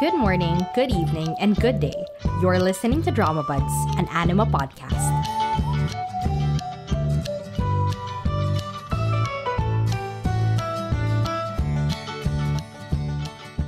Good morning, good evening, and good day. You're listening to Drama Buds, an anima podcast.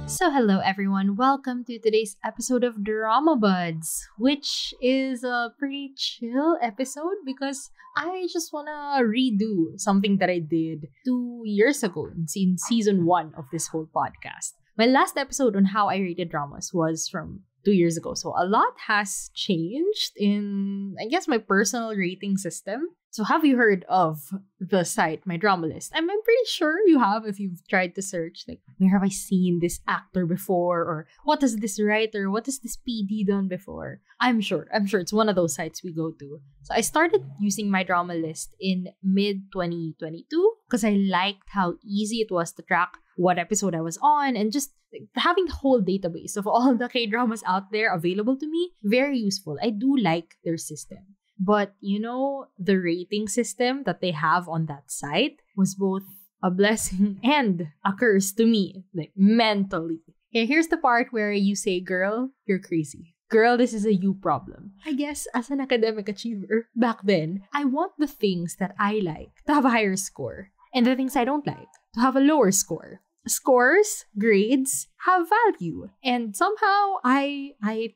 So hello everyone, welcome to today's episode of Drama Buds, which is a pretty chill episode because I just wanna redo something that I did 2 years ago in season 1 of this whole podcast. My last episode on how I rated dramas was from 2 years ago. So a lot has changed in, I guess, my personal rating system. So have you heard of the site MyDramaList? I'm pretty sure you have if you've tried to search, like, where have I seen this actor before? Or what has this writer, what has this PD done before? I'm sure it's one of those sites we go to. So I started using MyDramaList in mid-2022 because I liked how easy it was to track what episode I was on and just having the whole database of all the K-dramas out there available to me. Very useful. I do like their system. But, the rating system that they have on that site was both a blessing and a curse to me, like mentally. Okay, here's the part where you say, girl, you're crazy. Girl, this is a you problem. I guess as an academic achiever, back then, I want the things that I like to have a higher score and the things I don't like to have a lower score. Scores, grades, have value. And somehow I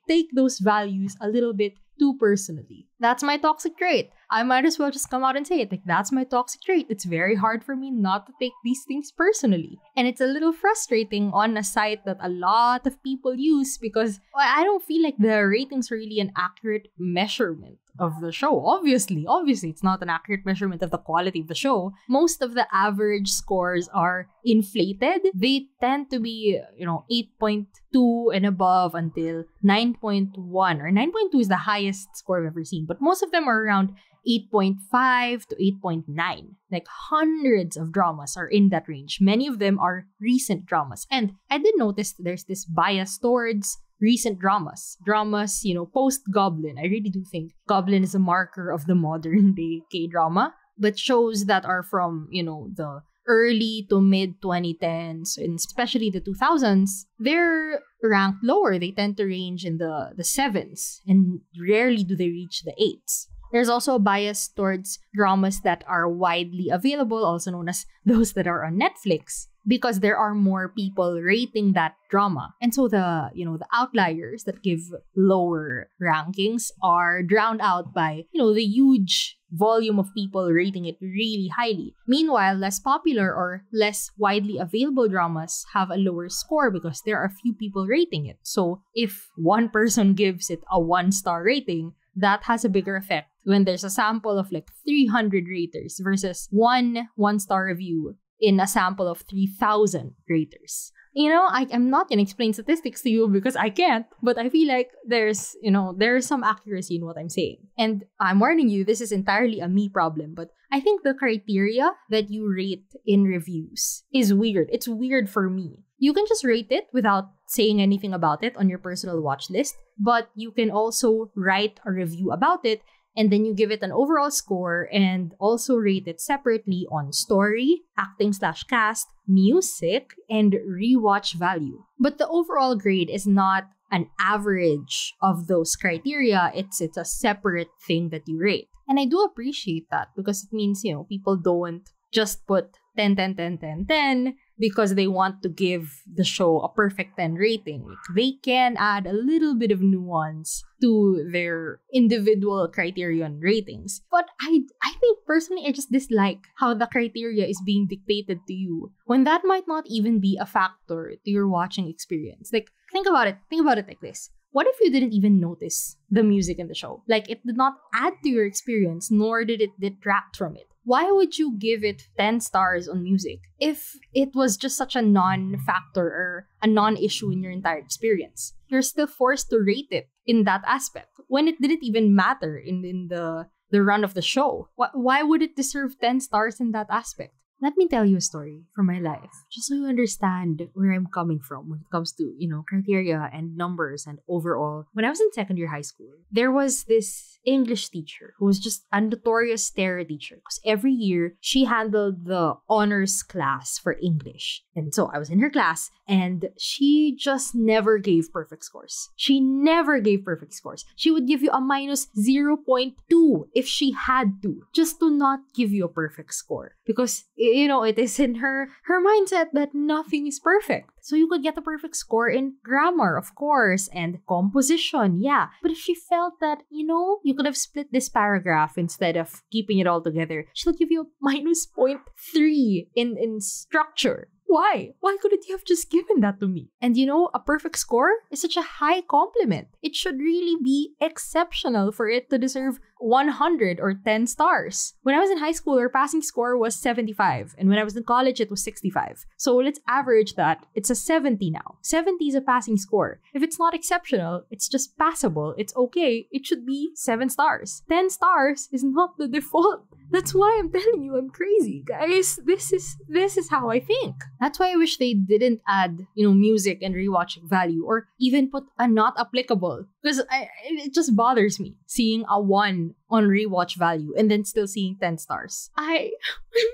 take those values a little bit too personally. That's my toxic trait. I might as well just come out and say it. Like, that's my toxic trait. It's very hard for me not to take these things personally. And it's a little frustrating on a site that a lot of people use because I don't feel like the ratings are really an accurate measurement of the show. Obviously, it's not an accurate measurement of the quality of the show. Most of the average scores are inflated. They tend to be, 8.2 and above until 9.1, or 9.2 is the highest score I've ever seen. But most of them are around 8.5 to 8.9. Like hundreds of dramas are in that range. Many of them are recent dramas. And I did notice there's this bias towards recent dramas. Dramas, post-Goblin. I really do think Goblin is a marker of the modern day K-drama. But shows that are from, the early to mid 2010s, and especially the 2000s, they're ranked lower. They tend to range in the 7s, and rarely do they reach the 8s. There's also a bias towards dramas that are widely available, also known as those that are on Netflix, because there are more people rating that drama. And so the outliers that give lower rankings are drowned out by, the huge volume of people rating it really highly. Meanwhile, less popular or less widely available dramas have a lower score because there are few people rating it. So if one person gives it a 1-star rating, that has a bigger effect when there's a sample of like 300 raters versus one 1-star review in a sample of 3,000 raters. I'm not going to explain statistics to you because I can't, but I feel like there's some accuracy in what I'm saying. And I'm warning you, this is entirely a me problem, but I think the criteria that you rate in reviews is weird. It's weird for me. You can just rate it without saying anything about it on your personal watch list, but you can also write a review about it and then you give it an overall score and also rate it separately on story, acting/cast, music, and rewatch value. But the overall grade is not an average of those criteria. It's a separate thing that you rate. And I do appreciate that because it means, people don't just put 10, 10, 10, 10, 10 because they want to give the show a perfect 10 rating. They can add a little bit of nuance to their individual criterion ratings. But I think personally, I just dislike how the criteria is being dictated to you when that might not even be a factor to your watching experience. Like, think about it like this. What if you didn't even notice the music in the show? Like, it did not add to your experience, nor did it detract from it. Why would you give it 10 stars on music if it was just such a non-factor or a non-issue in your entire experience? You're still forced to rate it in that aspect when it didn't even matter in the run of the show. Why would it deserve 10 stars in that aspect? let me tell you a story from my life, just so you understand where I'm coming from when it comes to, criteria and numbers and overall. When I was in second year high school, there was this English teacher who was just a notorious terror teacher because every year she handled the honors class for English. And so I was in her class and she just never gave perfect scores. She never gave perfect scores. She would give you a minus zero point 0.2 if she had to, just to not give you a perfect score. Because, it is in her mindset that nothing is perfect. So you could get a perfect score in grammar, of course, and composition, yeah. But if she felt that, you could have split this paragraph instead of keeping it all together, she'll give you a minus 0.3 in structure. Why? Why couldn't you have just given that to me? And a perfect score is such a high compliment. It should really be exceptional for it to deserve 100 or 10 stars. When I was in high school, our passing score was 75. And when I was in college, it was 65. So let's average that. It's a 70 now. 70 is a passing score. If it's not exceptional, it's just passable. It's okay. It should be 7 stars. 10 stars is not the default. That's why I'm telling you I'm crazy, guys. This is how I think. That's why I wish they didn't add, music and rewatching value or even put a not applicable. Because it just bothers me seeing a 1 on rewatch value and then still seeing 10 stars. I'm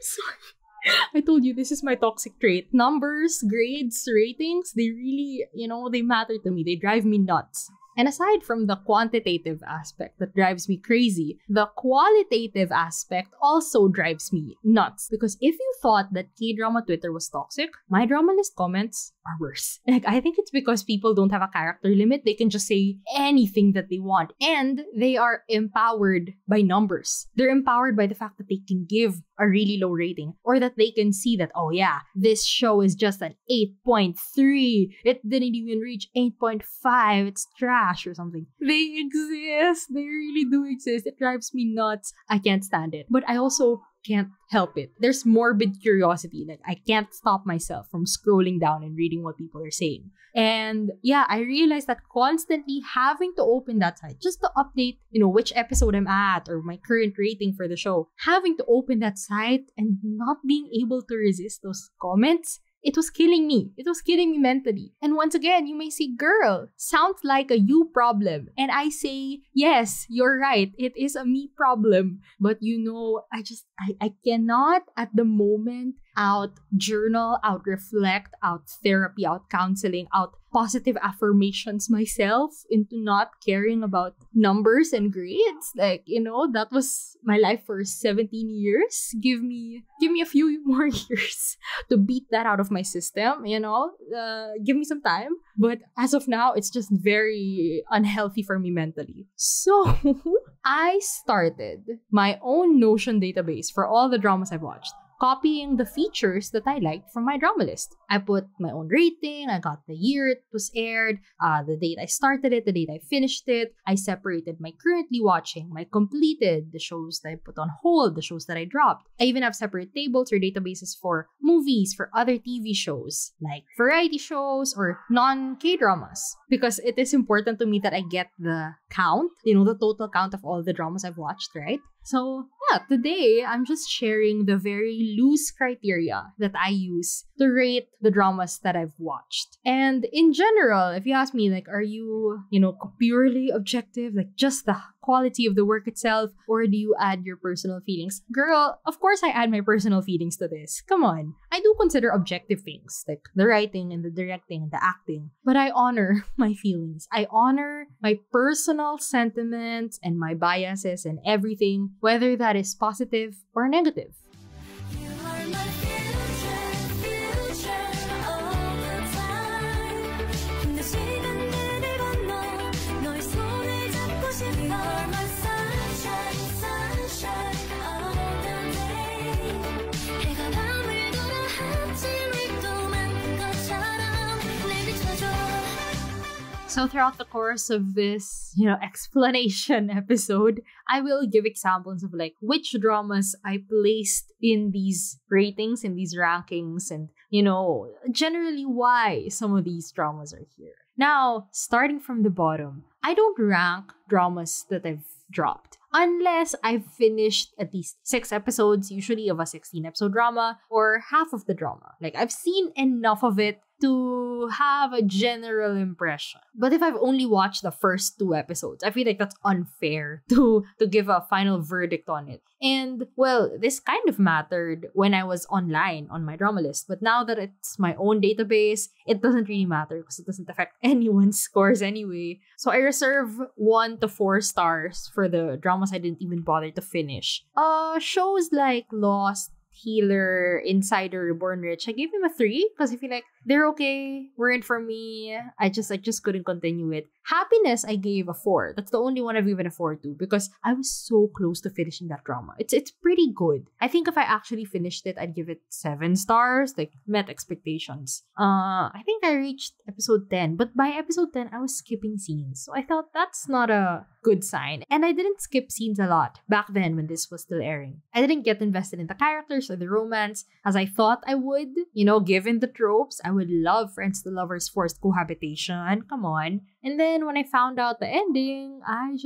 sorry. I told you this is my toxic trait. Numbers, grades, ratings, they really, they matter to me. They drive me nuts. And aside from the quantitative aspect that drives me crazy, the qualitative aspect also drives me nuts. Because if you thought that K-drama Twitter was toxic, MyDramaList comments are worse. I think it's because people don't have a character limit. They can just say anything that they want. And they are empowered by numbers. They're empowered by the fact that they can give a really low rating. Or that they can see that, oh yeah, this show is just an 8.3. It didn't even reach 8.5. It's trash or something. They exist. They really do exist. It drives me nuts. I can't stand it. But I also can't help it. There's morbid curiosity. I can't stop myself from scrolling down and reading what people are saying. And yeah, I realized that constantly having to open that site just to update, which episode I'm at or my current rating for the show, having to open that site and not being able to resist those comments, it was killing me. It was killing me mentally. And once again, you may say, girl, sounds like a you problem. And I say, yes, you're right. It is a me problem. But I cannot at the moment out journal, out reflect, out therapy, out counseling, out positive affirmations myself into not caring about numbers and grades. That was my life for 17 years. Give me a few more years to beat that out of my system, give me some time. But as of now, it's just very unhealthy for me mentally. So I started my own Notion database for all the dramas I've watched, copying the features that I liked from MyDramaList. I put my own rating, I got the year it was aired, the date I started it, the date I finished it. I separated my currently watching, my completed, the shows that I put on hold, the shows that I dropped. I even have separate tables or databases for movies, for other TV shows, like variety shows or non-K-dramas. Because it is important to me that I get the count, the total count of all the dramas I've watched, right? So yeah, today I'm just sharing the very loose criteria that I use to rate the dramas that I've watched. And in general, if you ask me, are you, purely objective, just the quality of the work itself, or do you add your personal feelings? Girl, of course I add my personal feelings to this. Come on. I do consider objective things, like the writing and the directing and the acting. But I honor my feelings. I honor my personal sentiments and my biases and everything, whether that is positive or negative. So throughout the course of this, explanation episode, I will give examples of which dramas I placed in these ratings, in these rankings, and, generally why some of these dramas are here. Now, starting from the bottom, I don't rank dramas that I've dropped. unless I've finished at least 6 episodes, usually of a 16-episode drama, or half of the drama. Like, I've seen enough of it to have a general impression. But if I've only watched the first 2 episodes, I feel like that's unfair to give a final verdict on it. And, well, this kind of mattered when I was online on MyDramaList. But now that it's my own database, it doesn't really matter because it doesn't affect anyone's scores anyway. So I reserve 1 to 4 stars for the dramas I didn't even bother to finish. Shows like Lost, Healer, Insider, Reborn Rich, I gave him a 3 because I feel like they're okay, weren't for me. I just couldn't continue it. Happiness, I gave a 4. That's the only one I've given a 4 to because I was so close to finishing that drama. It's pretty good. I think if I actually finished it, I'd give it 7 stars, like met expectations. I think I reached episode 10, but by episode 10, I was skipping scenes. So I thought that's not a good sign. And I didn't skip scenes a lot back then when this was still airing. I didn't get invested in the characters or the romance as I thought I would. Given the tropes, I would love friends to lovers forced cohabitation. Come on. And then when I found out the ending, I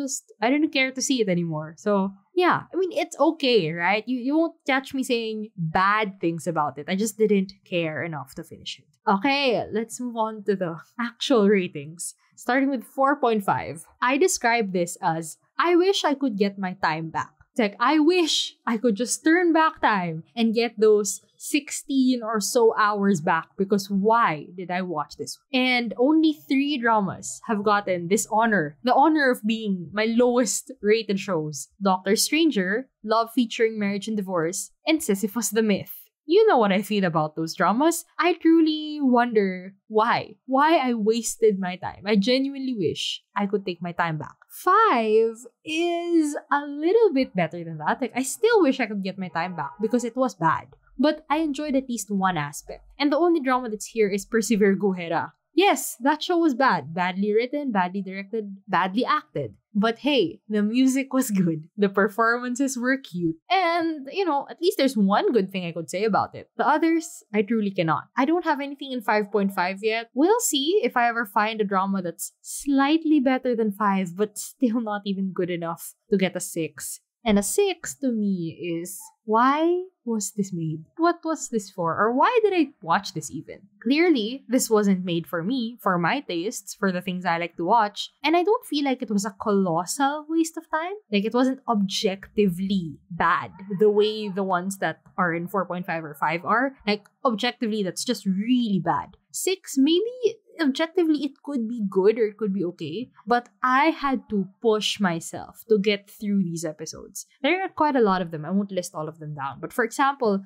didn't care to see it anymore. So yeah, I mean, it's okay, right? You won't catch me saying bad things about it. I just didn't care enough to finish it. Okay, let's move on to the actual ratings. Starting with 4.5. I describe this as, I wish I could get my time back. It's like, I wish I could just turn back time and get those 16 or so hours back because why did I watch this? And only 3 dramas have gotten this honor. The honor of being my lowest rated shows. Doctor Stranger, Love Featuring Marriage and Divorce, and Sisyphus the Myth. You know what I feel about those dramas. I truly wonder why I wasted my time. I genuinely wish I could take my time back. 5 is a little bit better than that. Like, I still wish I could get my time back because it was bad. But I enjoyed at least one aspect. And the only drama that's here is Persevere Guhera. Yes, that show was bad. Badly written, badly directed, badly acted. But hey, the music was good. The performances were cute. And, at least there's one good thing I could say about it. The others, I truly cannot. I don't have anything in 5.5 yet. We'll see if I ever find a drama that's slightly better than 5, but still not even good enough to get a 6. And a 6 to me is, why was this made? What was this for? Or why did I watch this even? Clearly, this wasn't made for me, for my tastes, for the things I like to watch. And I don't feel like it was a colossal waste of time. Like, it wasn't objectively bad the way the ones that are in 4.5 or 5 are. Like, objectively, that's just really bad. 6, maybe objectively it could be good or it could be okay, but I had to push myself to get through these episodes. There are quite a lot of them. I won't list all of them down, but for example,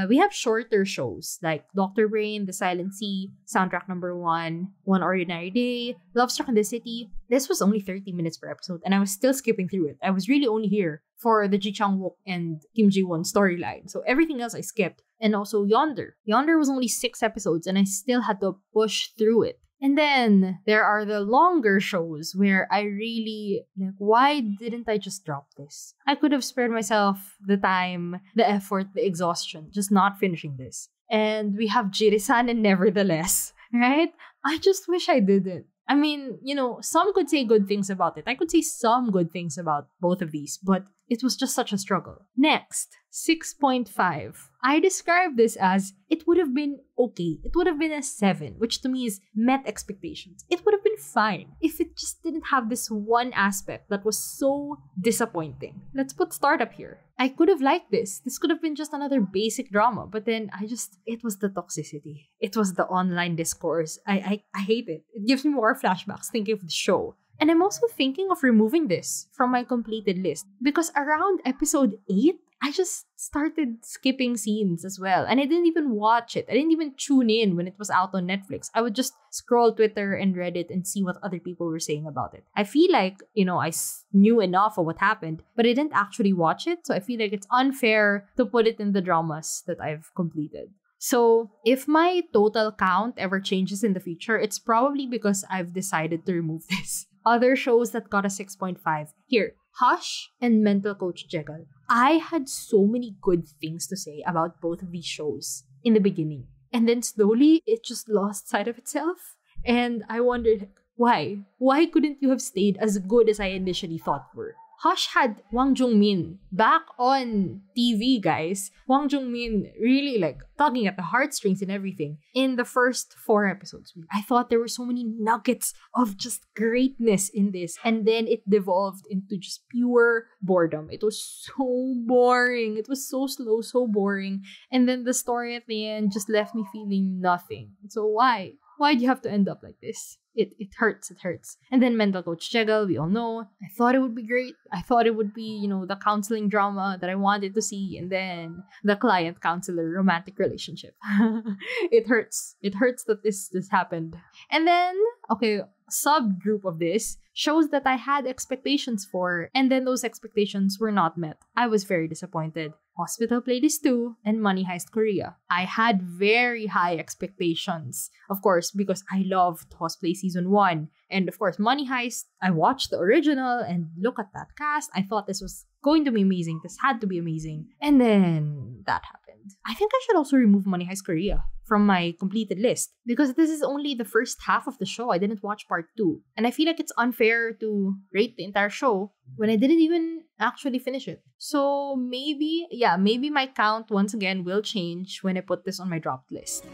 we have shorter shows like Dr. Brain, The Silent Sea, Soundtrack Number 1, One Ordinary Day, Love Struck in the City. This was only 30 minutes per episode and I was still skipping through it. I was really only here for the Ji Chang-wook and Kim Ji-won storyline. So everything else I skipped. And also Yonder. Yonder was only 6 episodes and I still had to push through it. And then there are the longer shows where I really, why didn't I just drop this? I could have spared myself the time, the effort, the exhaustion, just not finishing this. And we have Jirisan and Nevertheless, right? I just wish I didn't. I mean, some could say good things about it. I could say some good things about both of these, but it was just such a struggle. Next, 6.5. I describe this as, it would have been okay. It would have been a 7, which to me is met expectations. It would have been fine if it just didn't have this one aspect that was so disappointing. Let's put startup here. I could have liked this. This could have been just another basic drama, but then it was the toxicity. It was the online discourse. I hate it. It gives me more flashbacks thinking of the show. And I'm also thinking of removing this from my completed list because around episode 8, I just started skipping scenes as well. And I didn't even watch it. I didn't even tune in when it was out on Netflix. I would just scroll Twitter and Reddit and see what other people were saying about it. I feel like, I knew enough of what happened, but I didn't actually watch it. So I feel like it's unfair to put it in the dramas that I've completed. So if my total count ever changes in the future, it's probably because I've decided to remove this. Other shows that got a 6.5. Here, Hush and Mental Coach Jekyll. I had so many good things to say about both of these shows in the beginning. And then slowly, it just lost sight of itself. And I wondered, why? Why couldn't you have stayed as good as I initially thought were? Hush had Wang Jung-min back on TV, guys. Wang Jung-min really like tugging at the heartstrings and everything in the first 4 episodes. I thought there were so many nuggets of just greatness in this, and then it devolved into just pure boredom. It was so boring. It was so slow, so boring. And then the story at the end just left me feeling nothing. So why? Why do you have to end up like this? It hurts, it hurts. And then Mental Coach Jegal, we all know. I thought it would be great. I thought it would be, the counseling drama that I wanted to see. And then the client-counselor romantic relationship. It hurts. It hurts that this happened. And then, okay, subgroup of this shows that I had expectations for, and then those expectations were not met. I was very disappointed. Hospital Playlist 2 and Money Heist Korea. I had very high expectations, of course, because I loved Cosplay Season 1. And of course, Money Heist, I watched the original and look at that cast. I thought this was going to be amazing. This had to be amazing. And then that happened. I think I should also remove Money Heist Korea from my completed list because this is only the first half of the show. I didn't watch part 2. And I feel like it's unfair to rate the entire show when I didn't even actually finish it. So maybe my count once again will change when I put this on my dropped list.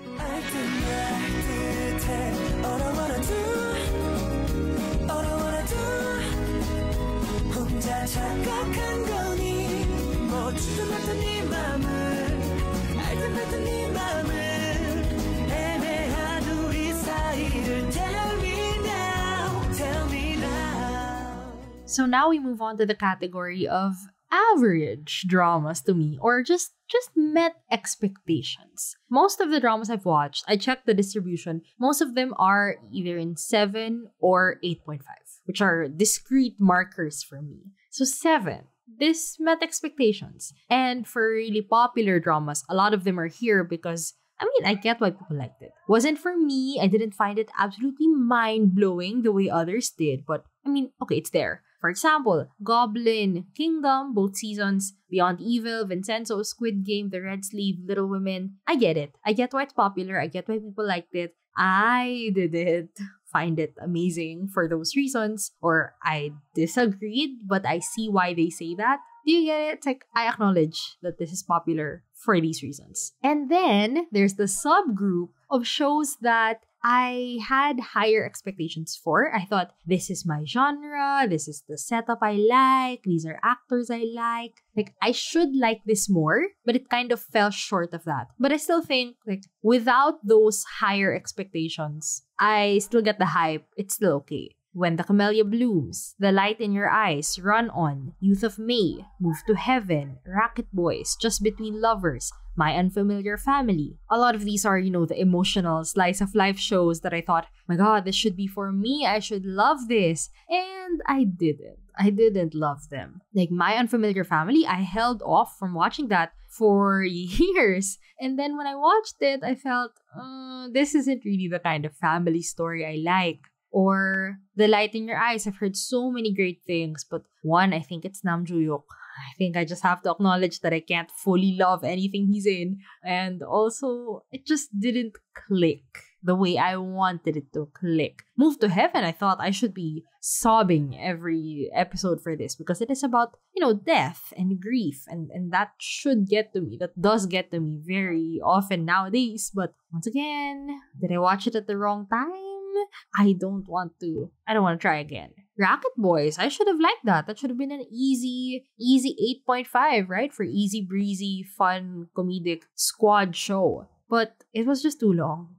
So now we move on to the category of average dramas to me, or just met expectations. Most of the dramas I've watched, I checked the distribution, most of them are either in 7 or 8.5, which are discrete markers for me. So 7. This met expectations. And for really popular dramas, a lot of them are here because I get why people liked it. Wasn't for me. I didn't find it absolutely mind-blowing the way others did. But, okay, it's there. For example, Goblin Kingdom, both seasons, Beyond Evil, Vincenzo, Squid Game, The Red Sleeve, Little Women. I get it. I get why it's popular. I get why people liked it. I didn't find it amazing for those reasons. Or I disagreed, but I see why they say that. Do you get it? It's like, I acknowledge that this is popular for these reasons. And then, there's the subgroup of shows that I had higher expectations for. I thought, this is my genre, this is the setup I like, these are actors I like. Like, I should like this more, but it kind of fell short of that. But I still think, without those higher expectations, I still get the hype. It's still okay. When the Camellia Blooms, The Light in Your Eyes, Run On, Youth of May, Move to Heaven, Racket Boys, Just Between Lovers, My Unfamiliar Family. A lot of these are, the emotional slice of life shows that I thought, my God, this should be for me. I should love this. And I didn't. I didn't love them. Like My Unfamiliar Family, I held off from watching that for years. And then when I watched it, I felt, this isn't really the kind of family story I like. Or The Light in Your Eyes, I've heard so many great things, but one, I think it's Nam Joo-hyuk. I think I just have to acknowledge that I can't fully love anything he's in. And also, it just didn't click the way I wanted it to click. Move to Heaven, I thought I should be sobbing every episode for this because it is about, death and grief. And that should get to me. That does get to me very often nowadays. But once again, did I watch it at the wrong time? I don't want to try again. Racket Boys, I should have liked that. That should have been an easy 8.5, right? For easy breezy, fun, comedic squad show. But it was just too long.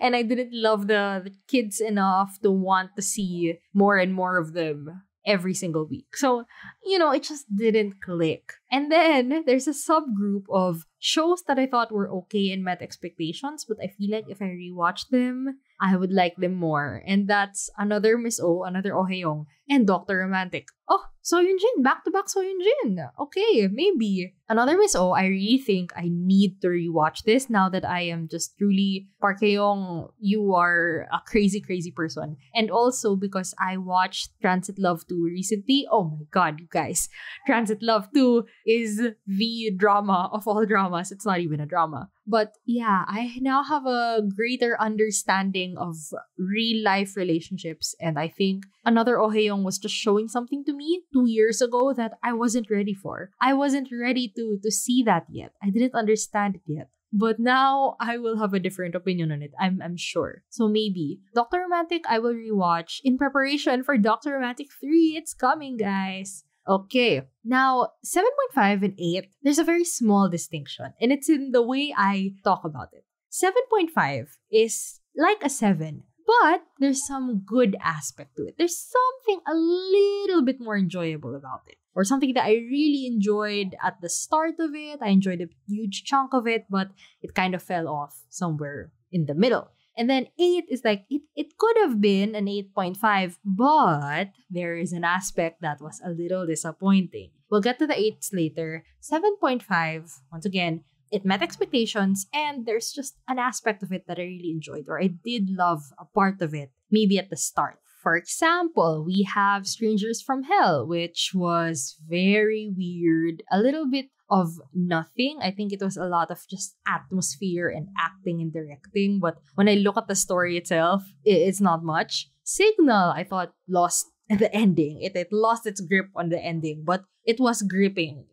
And I didn't love the kids enough to want to see more and more of them every single week. So, it just didn't click. And then there's a subgroup of shows that I thought were okay and met expectations, but I feel like if I rewatch them, I would like them more. And that's another Miss O, another Oh Hae-young, and Dr. Romantic. Oh, So Yoon-jin, back-to-back So Yoon-jin. Okay, maybe. Another Miss O, I really think I need to rewatch this now that I am just truly Park Hae-young, you are a crazy, crazy person. And also because I watched Transit Love 2 recently. Oh my god, you guys. Transit Love 2 is the drama of all dramas. It's not even a drama. But yeah, I now have a greater understanding of real life relationships. And I think another Oheyong was just showing something to me 2 years ago that I wasn't ready for. I wasn't ready to see that yet. I didn't understand it yet. But now I will have a different opinion on it. I'm sure. So maybe Dr. Romantic I will rewatch in preparation for Dr. Romantic 3. It's coming, guys. Okay. Now, 7.5 and 8, there's a very small distinction, and it's in the way I talk about it. 7.5 is like a 7, but there's some good aspect to it. There's something a little bit more enjoyable about it. Or something that I really enjoyed at the start of it. I enjoyed a huge chunk of it, but it kind of fell off somewhere in the middle. And then 8 is like, it could have been an 8.5, but there is an aspect that was a little disappointing. We'll get to the 8s later. 7.5, once again, it met expectations, and there's just an aspect of it that I really enjoyed, or I did love a part of it, maybe at the start. For example, we have Strangers from Hell, which was very weird, a little bit of nothing. I think it was a lot of just atmosphere and acting and directing, but when I look at the story itself, it's not much. Signal, I thought, lost the ending. It lost its grip on the ending, but it was gripping,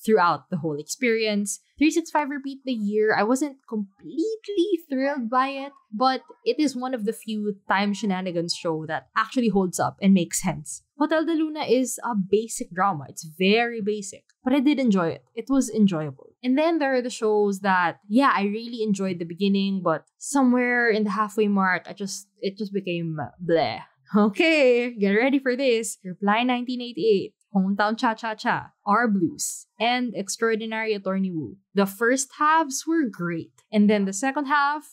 throughout the whole experience. 365 Repeat the Year, I wasn't completely thrilled by it, but it is one of the few time shenanigans show that actually holds up and makes sense. Hotel de Luna is a basic drama. It's very basic, but I did enjoy it. It was enjoyable. And then there are the shows that, yeah, I really enjoyed the beginning, but somewhere in the halfway mark, it just became bleh. Okay, get ready for this. Reply 1988, Hometown Cha-Cha-Cha, Our Blues, and Extraordinary Attorney Woo. The first halves were great. And then the second half,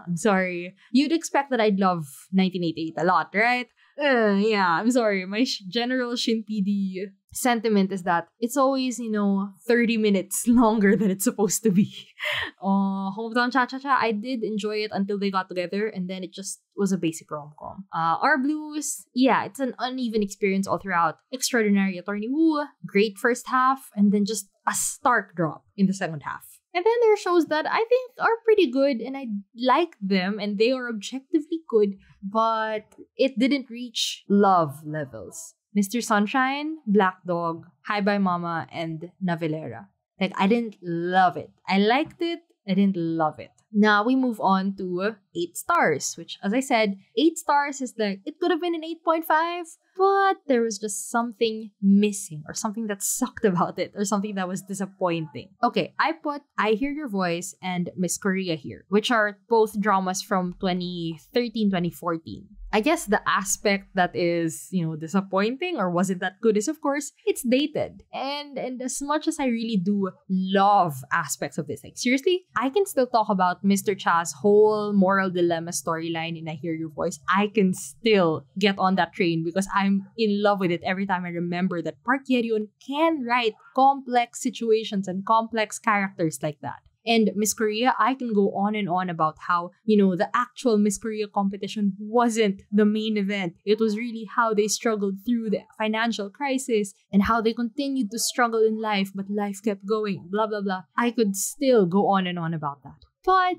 I'm sorry. You'd expect that I'd love 1988 a lot, right? Yeah, I'm sorry. My general Shin PD sentiment is that it's always, 30 minutes longer than it's supposed to be. Hometown Cha-Cha-Cha, I did enjoy it until they got together, and then it just was a basic rom-com. Our Blues, yeah, it's an uneven experience all throughout. Extraordinary Attorney Woo, great first half, and then just a stark drop in the second half. And then there are shows that I think are pretty good, and I like them, and they are objectively good, but it didn't reach love levels. Mr. Sunshine, Black Dog, Hi Bye Mama, and Navelera. Like, I didn't love it. I liked it. I didn't love it. Now we move on to 8 stars, which, as I said, 8 stars is like, it could have been an 8.5, but there was just something missing, or something that sucked about it, or something that was disappointing. Okay, I put I Hear Your Voice and Miss Korea here, which are both dramas from 2013-2014. I guess the aspect that is, disappointing or wasn't that good is, of course, it's dated. And as much as I really do love aspects of this, like, seriously, I can still talk about Mr. Cha's whole moral dilemma storyline in I Hear Your Voice. I can still get on that train because I'm in love with it every time I remember that Park Ye-ryun can write complex situations and complex characters like that. And Miss Korea, I can go on and on about how, the actual Miss Korea competition wasn't the main event. It was really how they struggled through the financial crisis and how they continued to struggle in life, but life kept going, blah, blah, blah. I could still go on and on about that. But,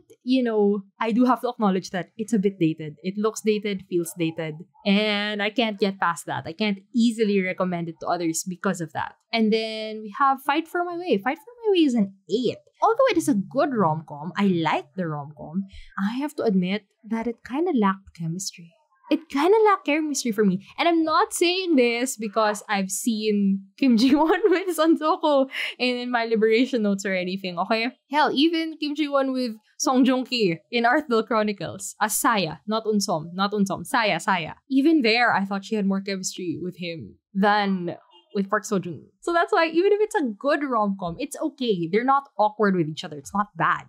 I do have to acknowledge that it's a bit dated. It looks dated, feels dated, and I can't get past that. I can't easily recommend it to others because of that. And then we have Fight for My Way. Fight for My Way is an 8. Although it is a good rom-com, I like the rom-com, I have to admit that it kind of lacked chemistry. It kind of lacked chemistry for me. And I'm not saying this because I've seen Kim Ji-won with Son So-ko in My Liberation Notes or anything, okay? Hell, even Kim Ji-won with Song Joong-ki in Arthdale Chronicles as Saya, not Unsom, Saya. Even there, I thought she had more chemistry with him than with Park Seo-joon. So that's why even if it's a good rom-com, it's okay. They're not awkward with each other. It's not bad.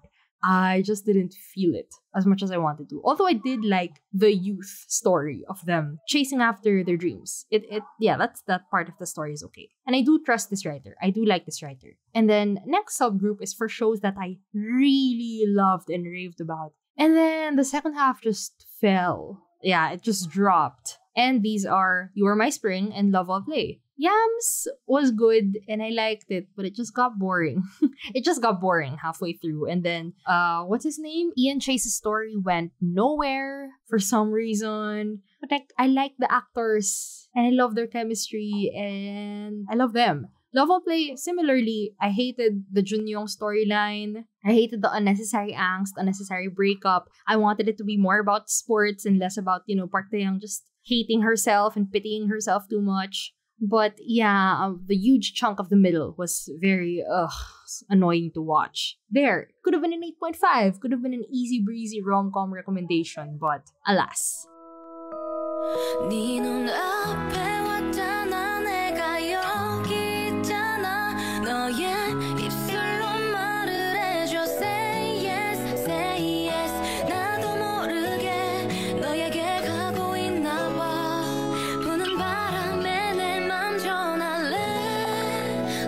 I just didn't feel it as much as I wanted to. Although I did like the youth story of them chasing after their dreams. That part of the story is okay. And I do trust this writer. I do like this writer. And then next subgroup is for shows that I really loved and raved about. And then the second half just fell. Yeah, it just dropped. And these are You Are My Spring and Love All Play. Yams was good and I liked it, but it just got boring. It just got boring halfway through. And then, what's his name? Ian Chase's story went nowhere for some reason. But like, I like the actors and I love their chemistry and I love them. Love will Play, similarly, I hated the Junyoung storyline. I hated the unnecessary angst, unnecessary breakup. I wanted it to be more about sports and less about, Park Tae-young just hating herself and pitying herself too much. But yeah, the huge chunk of the middle was very annoying to watch. There, could have been an 8.5, could have been an easy breezy rom-com recommendation, but alas. 네 눈앞에 왔잖아 내가 여기 있잖아 너의 입술로 말을 해줘 Say yes 나도 모르게 너에게 가고 있나 봐 부는 바람에 내 맘 전할래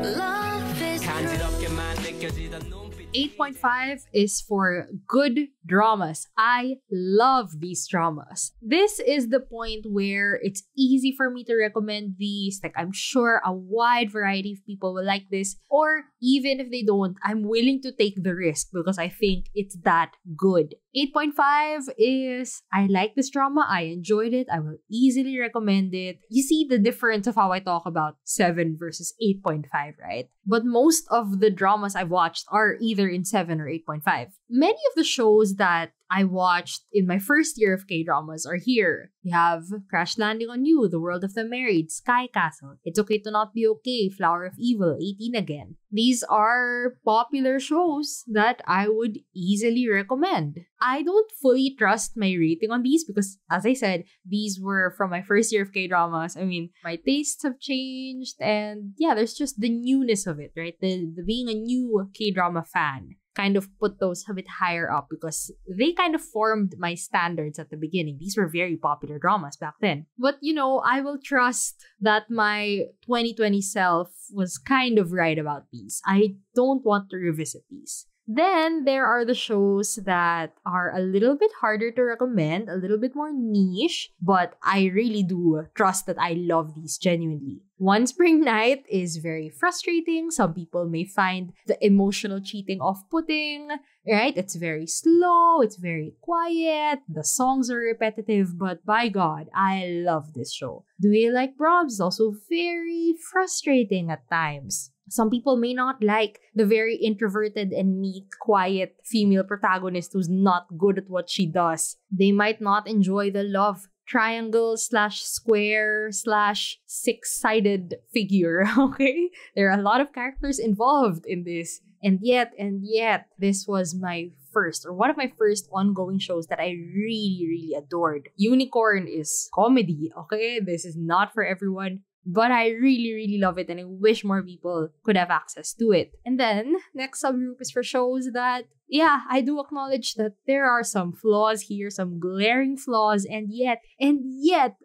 Love is 간지럽게만 느껴지던 눈빛 8.5 is for good dramas. I love these dramas. This is the point where it's easy for me to recommend these. Like, I'm sure a wide variety of people will like this. Or even if they don't, I'm willing to take the risk because I think it's that good. 8.5 is, I like this drama. I enjoyed it. I will easily recommend it. You see the difference of how I talk about 7 versus 8.5, right? But most of the dramas I've watched are either in 7 or 8.5. Many of the shows that I watched in my first year of K-dramas are here. We have Crash Landing on You, The World of the Married, Sky Castle, It's Okay to Not Be Okay, Flower of Evil, 18 Again. These are popular shows that I would easily recommend. I don't fully trust my rating on these because, as I said, these were from my first year of K-dramas. I mean, my tastes have changed and yeah, there's just the newness of it, right? The being a new K-drama fan kind of put those a bit higher up because they kind of formed my standards at the beginning. These were very popular dramas back then. But, I will trust that my 2020 self was kind of right about these. I don't want to revisit these. Then there are the shows that are a little bit harder to recommend, a little bit more niche, but I really do trust that I love these genuinely. One Spring Night is very frustrating. Some people may find the emotional cheating off-putting, right? It's very slow, it's very quiet, the songs are repetitive, but by God, I love this show. Do You Like Brahms is also very frustrating at times. Some people may not like the very introverted and meek, quiet female protagonist who's not good at what she does. They might not enjoy the love triangle / square / six-sided figure, okay? There are a lot of characters involved in this. And yet, this was my first, or one of my first ongoing shows that I really, really adored. Unicorn is comedy, okay? This is not for everyone. But I really, really love it and I wish more people could have access to it. And then, next subgroup is for shows that, yeah, I do acknowledge that there are some flaws here, some glaring flaws, and yet,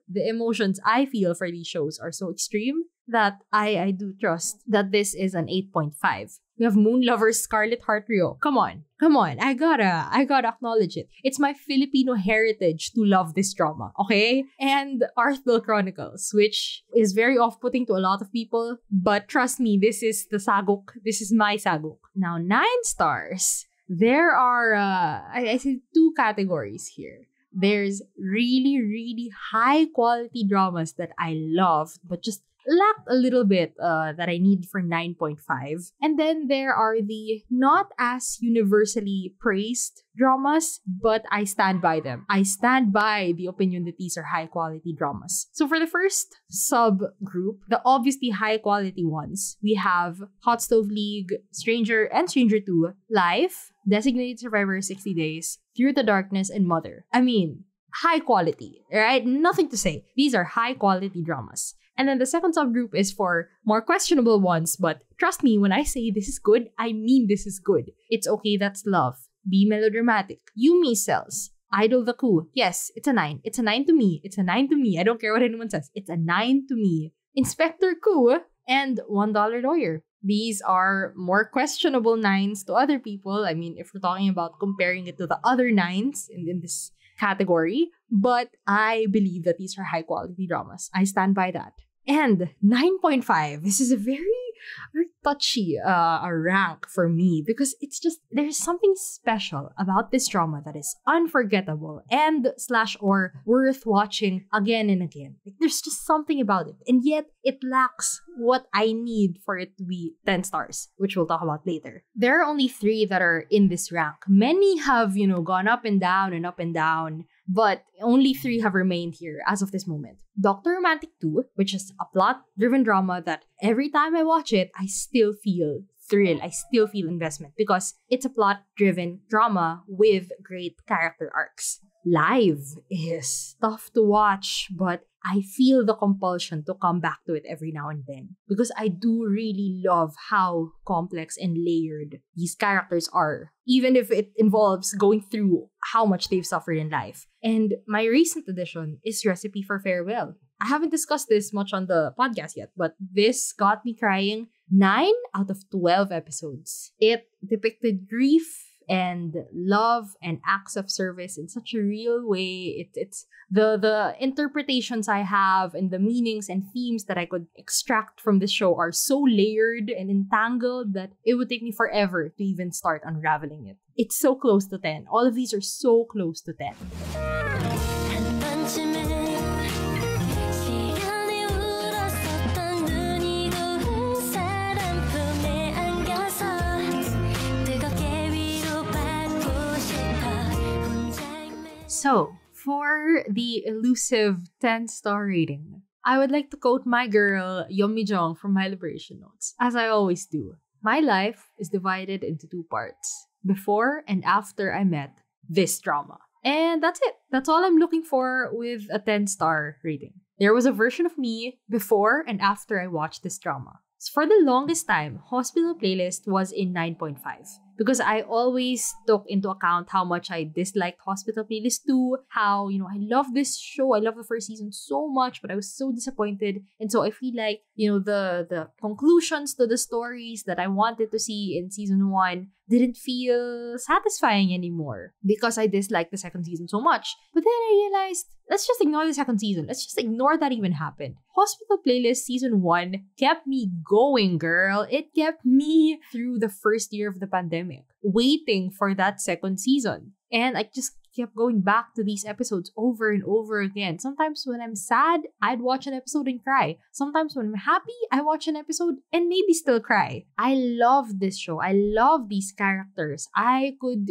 the emotions I feel for these shows are so extreme that I do trust that this is an 8.5. We have Moon Lovers Scarlet Heart Rio. Come on. I gotta acknowledge it. It's my Filipino heritage to love this drama, okay? And Arthville Chronicles, which is very off-putting to a lot of people, but trust me, this is the saguk. This is my saguk. Now, 9 stars. There are, I see 2 categories here. There's really, really high-quality dramas that I love, but just lacked a little bit that I need for 9.5. And then there are the not as universally praised dramas, but I stand by them. I stand by the opinion that these are high quality dramas. So for the first subgroup, the obviously high quality ones, we have Hot Stove League, Stranger and Stranger 2, Life, Designated Survivor 60 Days, Through the Darkness, and Mother. I mean, high quality, right? Nothing to say. These are high quality dramas. And then the second subgroup is for more questionable ones, but trust me, when I say this is good, I mean this is good. It's Okay, That's Love, Be Melodramatic, Yumi Cells, Idol the Coup. Yes, it's a 9. It's a 9 to me. It's a 9 to me. I don't care what anyone says. It's a 9 to me. Inspector Coup and $1 Lawyer. These are more questionable 9s to other people. I mean, if we're talking about comparing it to the other 9s in this category, but I believe that these are high quality dramas. I stand by that. And 9.5, this is a very touchy rank for me because it's just, there's something special about this drama that is unforgettable and slash or worth watching again and again. Like, there's just something about it. And yet, it lacks what I need for it to be 10 stars, which we'll talk about later. There are only 3 that are in this rank. Many have, gone up and down and up and down. But only 3 have remained here as of this moment. Dr. Romantic 2, which is a plot-driven drama that every time I watch it, I still feel thrill. I still feel investment because it's a plot-driven drama with great character arcs. Live is tough to watch, but I feel the compulsion to come back to it every now and then because I do really love how complex and layered these characters are, even if it involves going through how much they've suffered in life. And my recent addition is Recipe for Farewell. I haven't discussed this much on the podcast yet, but this got me crying 9 out of 12 episodes. It depicted grief and love and acts of service in such a real way. It's the interpretations I have and the meanings and themes that I could extract from this show are so layered and entangled that it would take me forever to even start unraveling it. It's so close to 10. All of these are so close to 10. So, for the elusive 10-star rating, I would like to quote my girl, Yomi Jong from My Liberation Notes, as I always do. My life is divided into 2 parts, before and after I met this drama. And that's it. That's all I'm looking for with a 10-star rating. There was a version of me before and after I watched this drama. So for the longest time, Hospital Playlist was in 9.5. Because I always took into account how much I disliked Hospital Playlist 2, how, I love this show, I love the first season so much, but I was so disappointed. And so I feel like, the conclusions to the stories that I wanted to see in season 1 didn't feel satisfying anymore because I disliked the second season so much. But then I realized, let's just ignore the second season. Let's just ignore that even happened. Hospital Playlist season 1 kept me going, girl. It kept me through the first year of the pandemic, waiting for that second season. And I just kept going back to these episodes over and over again. Sometimes when I'm sad, I'd watch an episode and cry. Sometimes when I'm happy, I watch an episode and maybe still cry. I love this show. I love these characters. I could,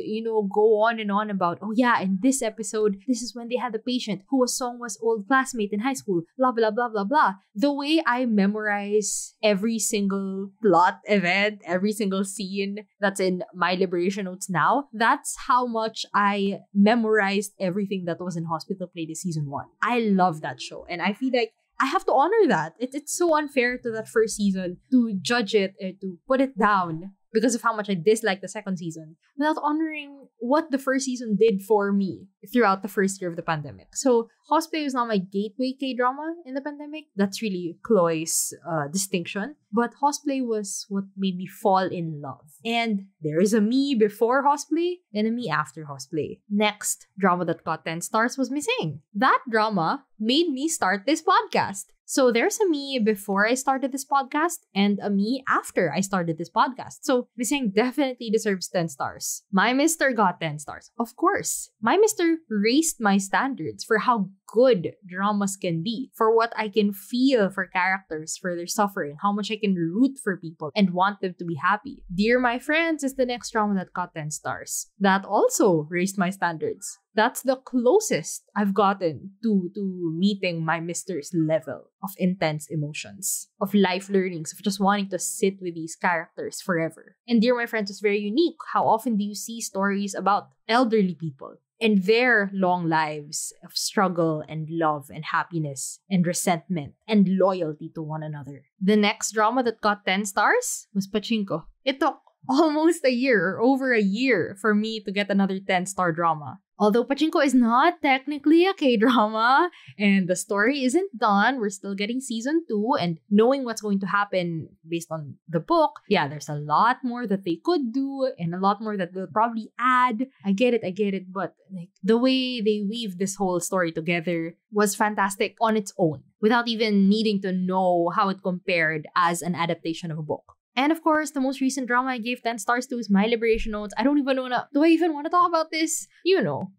go on and on about, oh yeah, in this episode, this is when they had a patient who was Songwa's old classmate in high school, blah, blah, blah, blah, blah. The way I memorize every single plot event, every single scene that's in My Liberation Notes now, that's how much I memorized everything that was in Hospital Playlist season 1. I love that show, and I feel like I have to honor that. It's so unfair to that first season to judge it or to put it down because of how much I dislike the second season without honoring what the first season did for me throughout the first year of the pandemic. So Cosplay was not my gateway K-drama in the pandemic. That's really Chloe's distinction. But Cosplay was what made me fall in love. And there is a me before Cosplay and a me after Cosplay. Next drama that got 10 stars was Missing. That drama made me start this podcast. So there's a me before I started this podcast and a me after I started this podcast. So Missing definitely deserves 10 stars. My Mister got 10 stars. Of course. My Mister raised my standards for how good dramas can be, for what I can feel for characters, for their suffering, how much I can root for people and want them to be happy. Dear My Friends is the next drama that got 10 stars. That also raised my standards. That's the closest I've gotten to meeting my Mister's level of intense emotions, of life learnings, of just wanting to sit with these characters forever. And Dear My Friends is very unique. How often do you see stories about elderly people and their long lives of struggle and love and happiness and resentment and loyalty to one another? The next drama that got 10 stars was Pachinko. It took almost a year or over a year for me to get another 10-star drama. Although Pachinko is not technically a K-drama and the story isn't done, we're still getting season 2 and knowing what's going to happen based on the book, yeah, there's a lot more that they could do and a lot more that they'll probably add. I get it, but like the way they weave this whole story together was fantastic on its own without even needing to know how it compared as an adaptation of a book. And of course, the most recent drama I gave 10 stars to is My Liberation Notes. I don't even do I even want to talk about this? You know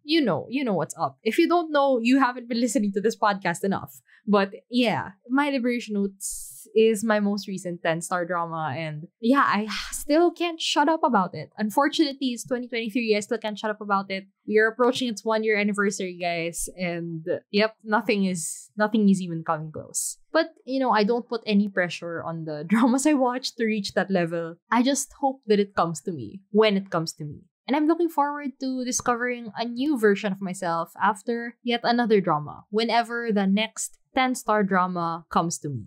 what's up. If you don't know, you haven't been listening to this podcast enough. But yeah, My Liberation Notes is my most recent 10-star drama. And yeah, I still can't shut up about it. Unfortunately, it's 2023. I still can't shut up about it. We are approaching its 1-year anniversary, guys. And yep, nothing is even coming close. But, I don't put any pressure on the dramas I watch to reach that level. I just hope that it comes to me when it comes to me. And I'm looking forward to discovering a new version of myself after yet another drama, whenever the next 10-star drama comes to me.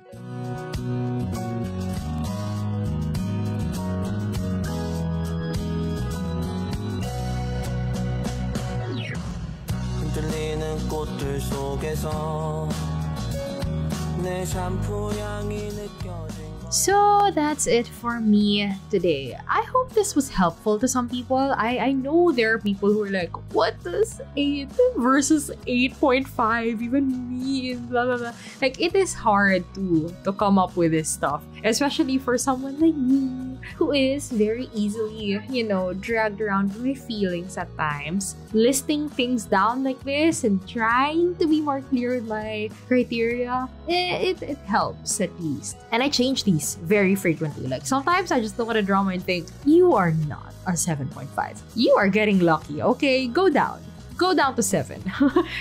So that's it for me today. I hope this was helpful to some people. I know there are people who are like, what does 8 versus 8.5 even mean? Blah, blah, blah. Like, it is hard to come up with this stuff, especially for someone like me who is very easily, dragged around by my feelings at times. Listing things down like this and trying to be more clear with my criteria, it helps at least. And I change these very frequently. Like, sometimes I just look at a drama and think, you are not a 7.5. You are getting lucky, okay? Go down to 7.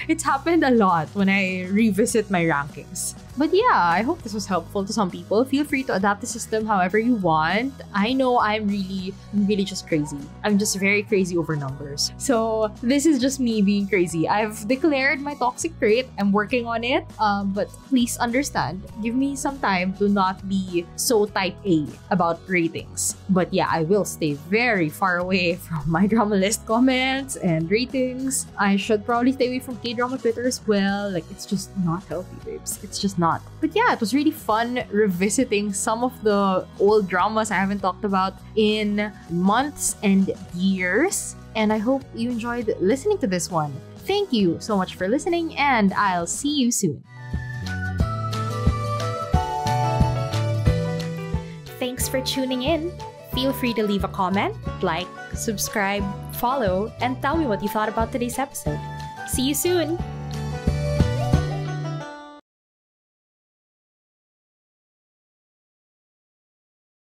It's happened a lot when I revisit my rankings. But yeah, I hope this was helpful to some people. Feel free to adapt the system however you want. I know I'm really just crazy. I'm just very crazy over numbers. So this is just me being crazy. I've declared my toxic trait. I'm working on it. But please understand, give me some time to not be so type A about ratings. But yeah, I will stay very far away from MyDramaList comments and ratings. I should probably stay away from K-drama Twitter as well. Like, it's just not healthy, babes. It's just not. But yeah, it was really fun revisiting some of the old dramas I haven't talked about in months and years. And I hope you enjoyed listening to this one. Thank you so much for listening, and I'll see you soon. Thanks for tuning in. Feel free to leave a comment, like, subscribe, follow, and tell me what you thought about today's episode. See you soon!